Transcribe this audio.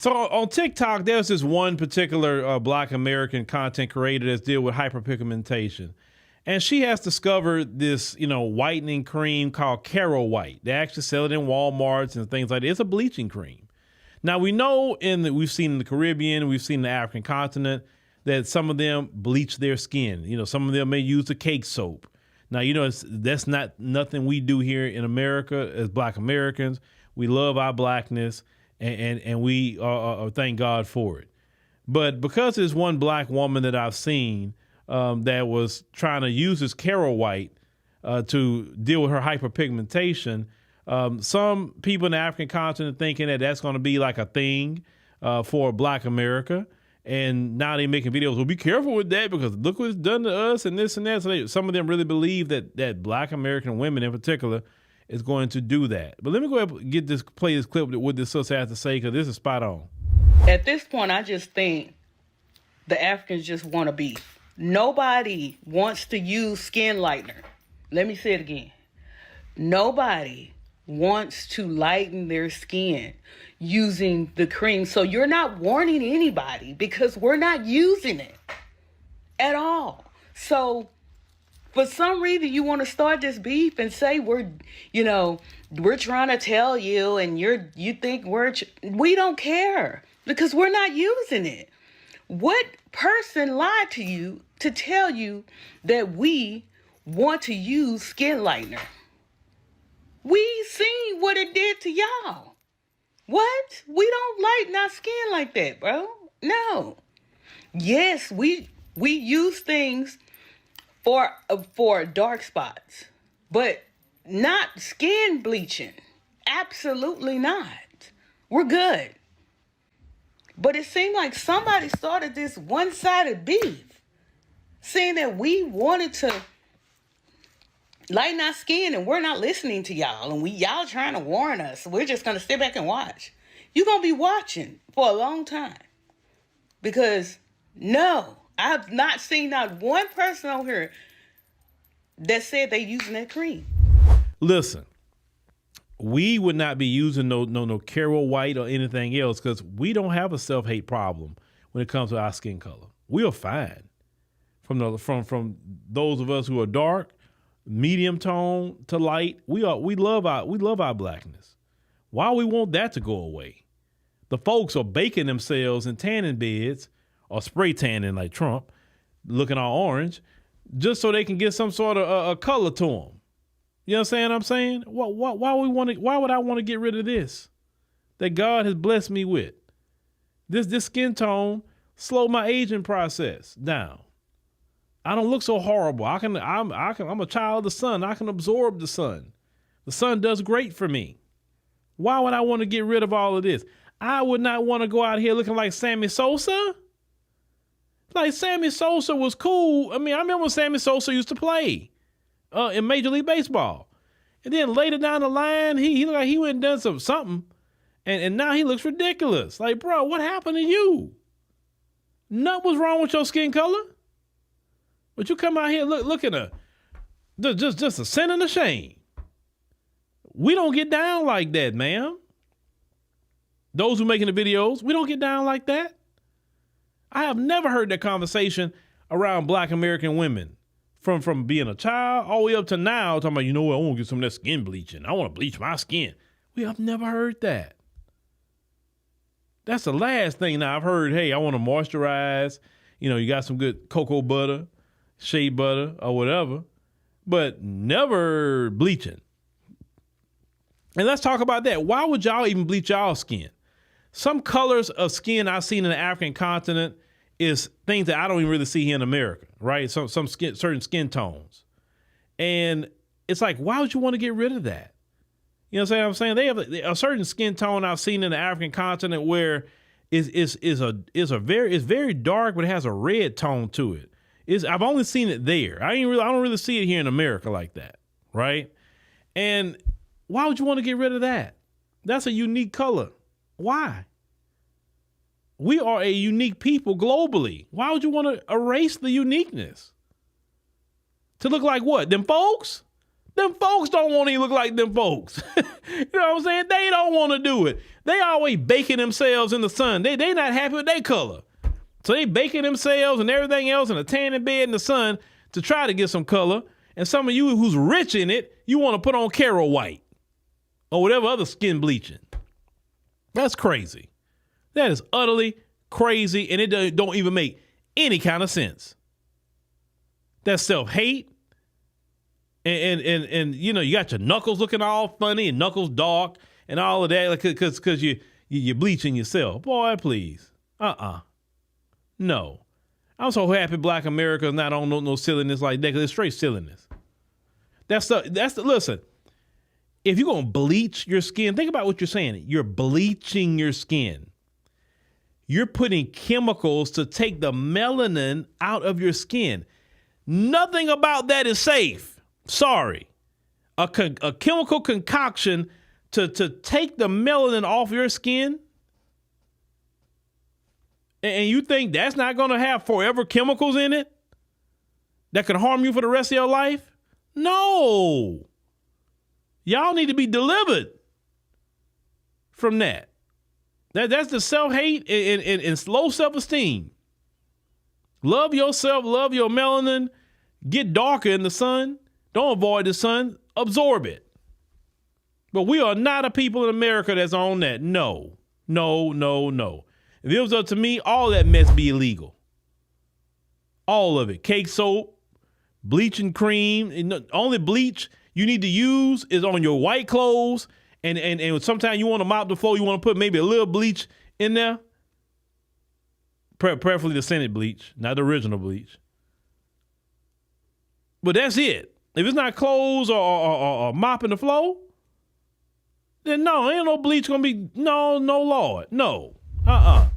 So on TikTok, there's this one particular Black American content creator that's deal with hyperpigmentation. And she has discovered this, whitening cream called Caro White. They actually sell it in Walmarts and things like that. It's a bleaching cream. Now, we know we've seen in the Caribbean, we've seen the African continent, that some of them bleach their skin. Some of them may use the cake soap. Now, that's not nothing we do here in America as Black Americans. We love our Blackness, and we thank God for it. But because there's one Black woman that I've seen that was trying to use this Caro White to deal with her hyperpigmentation, some people in the African continent thinking that that's going to be like a thing for Black America. And now they're making videos. Well, be careful with that because look what it's done to us and this and that. So some of them really believe that Black American women in particular is going to do that. But let me go ahead and play this clip with what this sister has to say, because this is spot on. At this point, I just think the Africans just want to beef. Nobody wants to use skin lightener. Let me say it again. Nobody wants to lighten their skin using the cream. So you're not warning anybody because we're not using it at all. So for some reason you want to start this beef and say we're trying to tell you and you think we don't care because we're not using it. What person lied to you to tell you that we want to use skin lightener? We seen what it did to y'all. What? We don't lighten our skin like that, bro. No. Yes, we use things for dark spots, but not skin bleaching. Absolutely not. We're good. But it seemed like somebody started this one-sided beef, saying that we wanted to lighten our skin and we're not listening to y'all and y'all trying to warn us. We're just going to sit back and watch. You're going to be watching for a long time because no, I've not seen not one person on here that said they using that cream. Listen, we would not be using no Caro White or anything else because we don't have a self-hate problem when it comes to our skin color. We are fine. From those of us who are dark, medium tone to light, we love our Blackness. Why we want that to go away? The folks are baking themselves in tanning beds or spray tanning like Trump, looking all orange, just so they can get some sort of a color to them. You understand what I'm saying? Why would I want to get rid of this that God has blessed me with? This skin tone slowed my aging process down. I don't look so horrible. I'm a child of the sun. I can absorb the sun. The sun does great for me. Why would I want to get rid of all of this? I would not want to go out here looking like Sammy Sosa. Like Sammy Sosa was cool. I mean, I remember when Sammy Sosa used to play in Major League Baseball. And then later down the line, he looked like he went and done something. And now he looks ridiculous. Like, bro, what happened to you? Nothing was wrong with your skin color. But you come out here looking just a sin and a shame. We don't get down like that, ma'am. Those who making the videos, we don't get down like that. I have never heard that conversation around Black American women from being a child all the way up to now, talking about, I want to get some of that skin bleaching. I want to bleach my skin. We have never heard that. That's the last thing now I've heard. Hey, I want to moisturize. You got some good cocoa butter, shea butter, or whatever, but never bleaching. And let's talk about that. Why would y'all even bleach y'all skin? Some colors of skin I've seen in the African continent is things that I don't even really see here in America, right? Some certain skin tones. And it's like, why would you want to get rid of that? You know what I'm saying? They have a certain skin tone I've seen in the African continent where it's very dark, but it has a red tone to it. I've only seen it there. I don't really see it here in America like that, right? And why would you want to get rid of that? That's a unique color. Why? We are a unique people globally. Why would you want to erase the uniqueness? To look like what? Them folks? Them folks don't want to look like them folks. You know what I'm saying? They don't want to do it. They always baking themselves in the sun. They not happy with their color. So they baking themselves and everything else in a tanning bed in the sun to try to get some color. And some of you who's rich in it, you want to put on Carol White or whatever other skin bleaching. That's crazy. That is utterly crazy, and it don't even make any kind of sense. That's self-hate. And you know, you got your knuckles looking all funny and knuckles dark and all of that, like, because you're bleaching yourself. Boy, please. No. I'm so happy Black America is not on no silliness like that, because it's straight silliness. Listen, if you're going to bleach your skin, think about what you're saying. You're bleaching your skin. You're putting chemicals to take the melanin out of your skin. Nothing about that is safe. Sorry. A chemical concoction to take the melanin off your skin? And you think that's not going to have forever chemicals in it that could harm you for the rest of your life? No. Y'all need to be delivered from that. That's the self-hate and low self-esteem. Love yourself, love your melanin, get darker in the sun. Don't avoid the sun, absorb it. But we are not a people in America that's on that. No. If it was up to me, all that mess be illegal. All of it. Cake soap, bleaching cream. Only bleach you need to use is on your white clothes. And sometimes you want to mop the floor, you want to put maybe a little bleach in there. Preferably the scented bleach, not the original bleach. But that's it. If it's not clothes or mopping the floor, then no, ain't no bleach gonna be, no, Lord, no. No.